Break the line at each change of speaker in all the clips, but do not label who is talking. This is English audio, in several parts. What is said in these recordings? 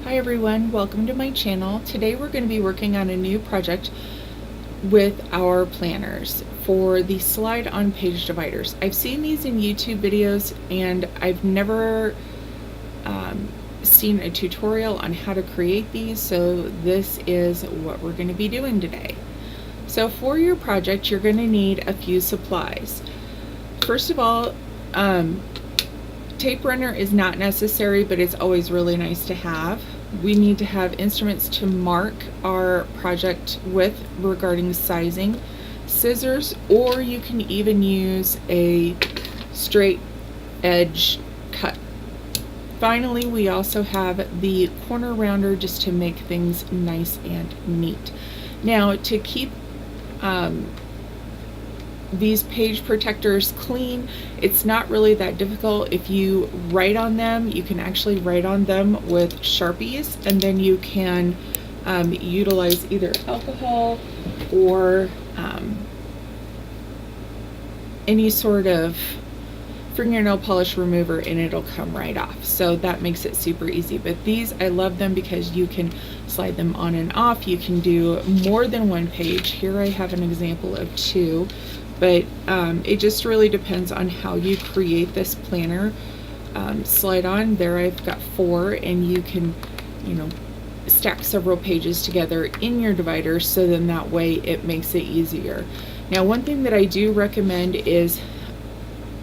Hi everyone, welcome to my channel. Today we're going to be working on a new project with our planners for the slide on page dividers. I've seen these in YouTube videos and I've never seen a tutorial on how to create these, so this is what we're going to be doing today. So for your project you're going to need a few supplies. First of all, tape runner is not necessary, but it's always really nice to have. We need to have instruments to mark our project with regarding sizing, scissors, or you can even use a straight edge cut. Finally, we also have the corner rounder just to make things nice and neat. Now, to keep these page protectors clean, it's not really that difficult. If you write on them, you can actually write on them with Sharpies, and then you can utilize either alcohol or any sort of fingernail polish remover, and it'll come right off. So that makes it super easy. But these, I love them because you can slide them on and off. You can do more than one page. Here I have an example of two, but it just really depends on how you create this planner. Slide on, there I've got 4, and you can, stack several pages together in your divider, so then that way it makes it easier. Now, one thing that I do recommend is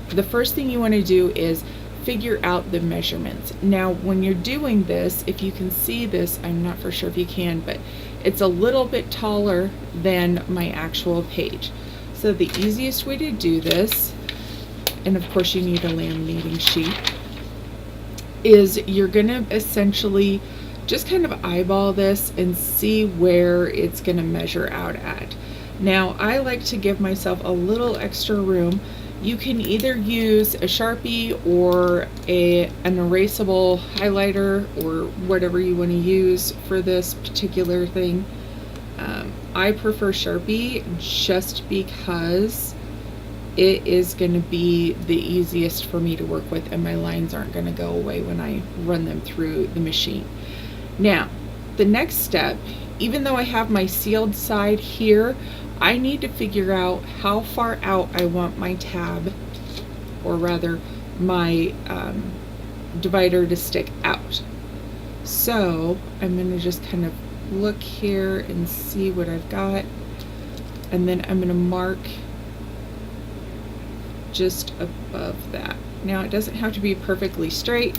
the first thing you want to do is figure out the measurements. Now, when you're doing this, if you can see this, I'm not for sure if you can, but it's a little bit taller than my actual page. So the easiest way to do this, and of course you need a laminating sheet, is you're gonna essentially just kind of eyeball this and see where it's gonna measure out at. Now, I like to give myself a little extra room. You can either use a Sharpie or an erasable highlighter or whatever you want to use for this particular thing. I prefer Sharpie just because it is going to be the easiest for me to work with, and my lines aren't going to go away when I run them through the machine. Now, the next step, even though I have my sealed side here, I need to figure out how far out I want my tab, or rather my divider, to stick out. So I'm going to just kind of look here and see what I've got, and then I'm going to mark just above that. Now, it doesn't have to be perfectly straight,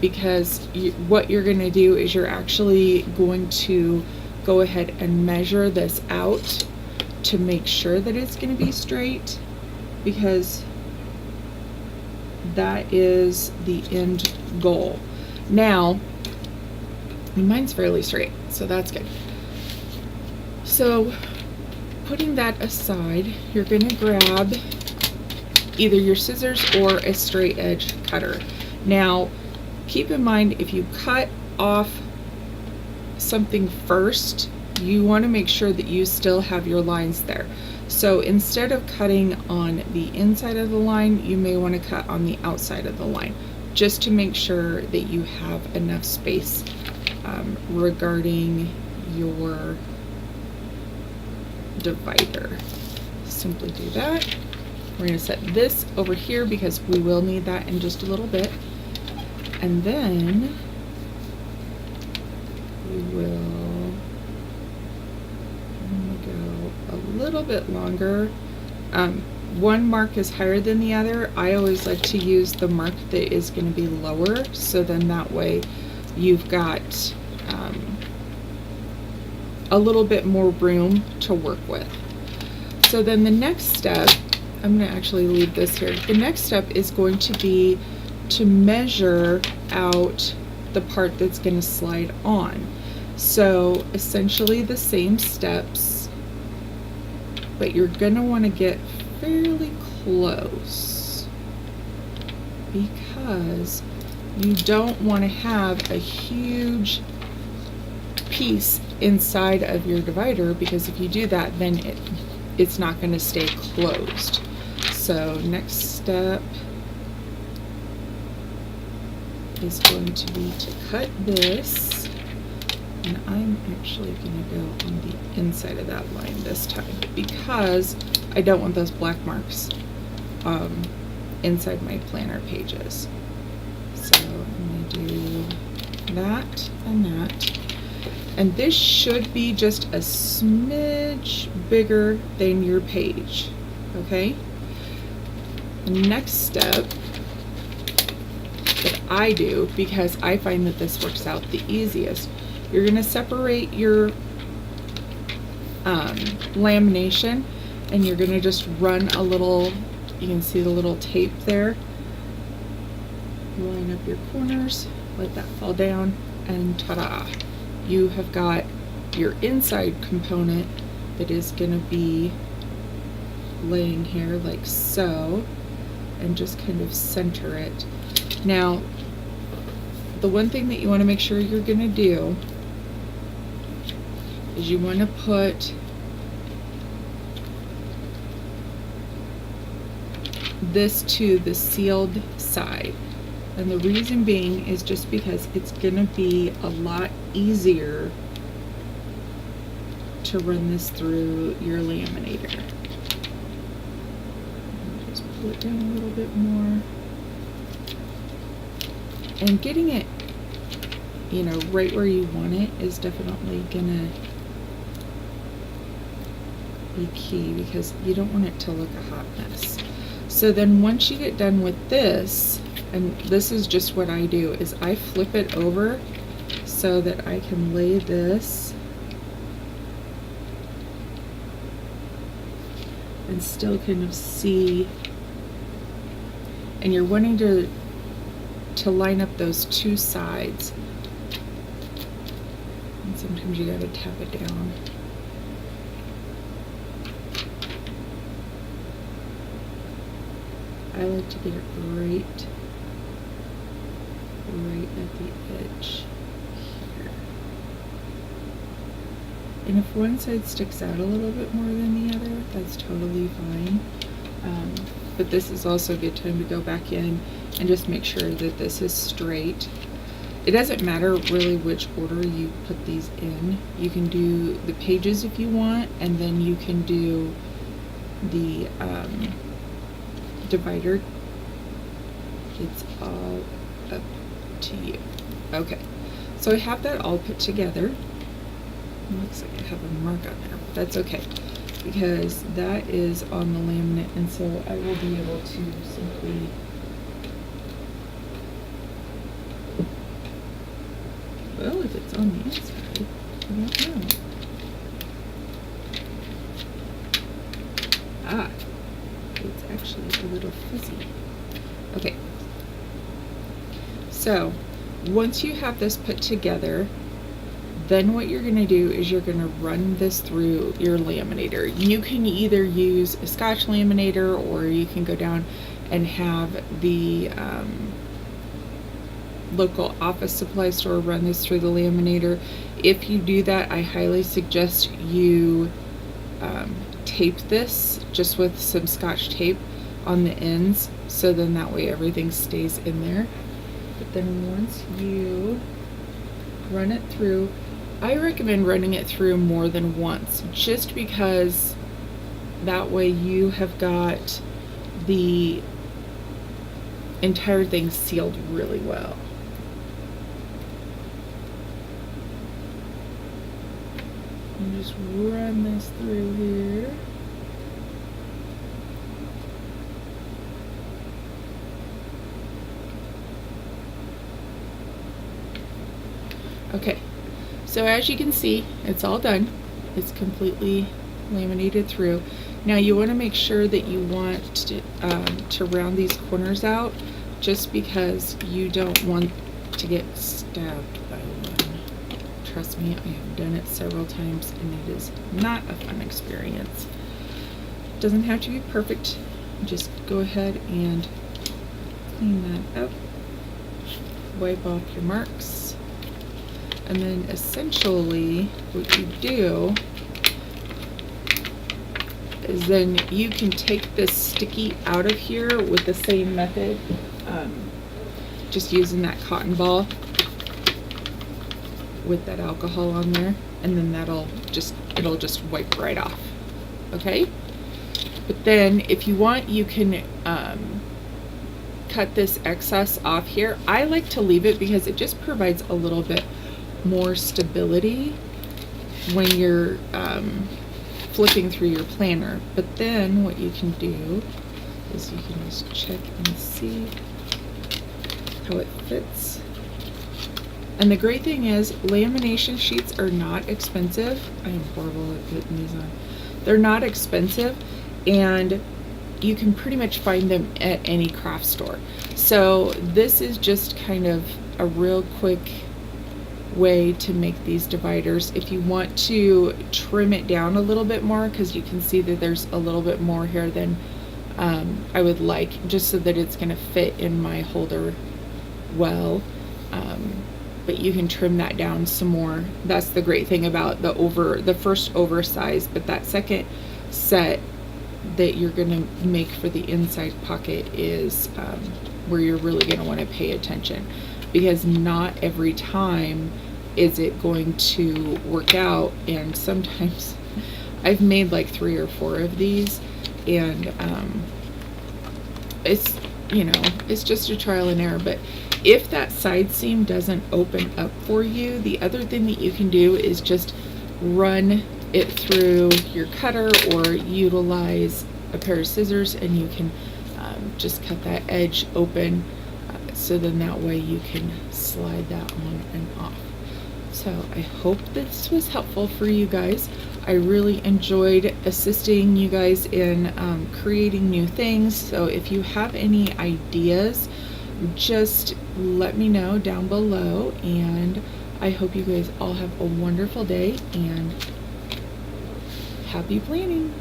because what you're going to do is you're actually going to go ahead and measure this out to make sure that it's going to be straight, because that is the end goal. Now, mine's fairly straight, so that's good. So putting that aside, you're going to grab either your scissors or a straight edge cutter. Now, keep in mind, if you cut off something first, you want to make sure that you still have your lines there. So instead of cutting on the inside of the line, you may want to cut on the outside of the line, just to make sure that you have enough space regarding your divider. Simply do that. We're going to set this over here because we will need that in just a little bit, and then we will go a little bit longer. One mark is higher than the other. I always like to use the mark that is going to be lower, so then that way you've got a little bit more room to work with. So then the next step, I'm going to actually leave this here. The next step is going to be to measure out the part that's going to slide on. So essentially the same steps, but you're going to want to get fairly close, because you don't want to have a huge piece inside of your divider, because if you do that, then it's not going to stay closed. So next step, is going to be to cut this, and I'm actually going to go on the inside of that line this time because I don't want those black marks inside my planner pages. So I'm going to do that and that. And this should be just a smidge bigger than your page, okay? The next step that I do, because I find that this works out the easiest, you're going to separate your lamination, and you're going to just run a little, you can see the little tape there, line up your corners, let that fall down, and ta-da! You have got your inside component that is going to be laying here like so, and just kind of center it. Now, the one thing that you want to make sure you're going to do is you want to put this to the sealed side. And the reason being is just because it's going to be a lot easier to run this through your laminator. Just pull it down a little bit more. And getting it, you know, right where you want it is definitely gonna be key, because you don't want it to look a hot mess. So then once you get done with this, and this is just what I do, is I flip it over so that I can lay this and still kind of see, and you're wanting to line up those two sides, and sometimes you gotta tap it down. I like to get it right at the edge here. And if one side sticks out a little bit more than the other, that's totally fine. But this is also a good time to go back in and just make sure that this is straight. It doesn't matter really which order you put these in. You can do the pages if you want, and then you can do the divider. It's all up to you. Okay, so I have that all put together. It looks like I have a mark on there, but that's okay, because that is on the laminate, and so I will be able to simply well, if it's on the inside, I don't know. Ah, it's actually a little fuzzy. Okay, so once you have this put together, then what you're going to do is you're going to run this through your laminator. You can either use a Scotch laminator, or you can go down and have the local office supply store run this through the laminator. If you do that, I highly suggest you tape this just with some Scotch tape on the ends, so then that way everything stays in there. But then once you run it through, I recommend running it through more than once, just because that way you have got the entire thing sealed really well. And just run this through here. Okay, so as you can see, it's all done. It's completely laminated through. Now you want to make sure that you want to round these corners out, just because you don't want to get stabbed by one. Trust me, I have done it several times, and it is not a fun experience. It doesn't have to be perfect. Just go ahead and clean that up. Wipe off your marks. And then essentially what you do is then you can take this sticky out of here with the same method. just using that cotton ball with that alcohol on there, and then it'll just wipe right off. Okay? But then if you want, you can cut this excess off here. I like to leave it because it just provides a little bit more stability when you're flipping through your planner. But then what you can do is you can just check and see how it fits. And the great thing is, lamination sheets are not expensive. I am horrible at putting these on. They're not expensive, and you can pretty much find them at any craft store. So this is just kind of a real quick way to make these dividers. If you want to trim it down a little bit more, because you can see that there's a little bit more here than I would like, just so that it's going to fit in my holder well. But you can trim that down some more. That's the great thing about the first oversize, but that second set that you're going to make for the inside pocket is where you're really going to want to pay attention, because not every time is it going to work out. And sometimes I've made like 3 or 4 of these, and it's, you know, it's just a trial and error. But if that side seam doesn't open up for you, the other thing that you can do is just run it through your cutter, or utilize a pair of scissors, and you can just cut that edge open, so then that way you can slide that on and off. So I hope this was helpful for you guys. I really enjoyed assisting you guys in creating new things. So if you have any ideas, just let me know down below, and I hope you guys all have a wonderful day, and happy planning.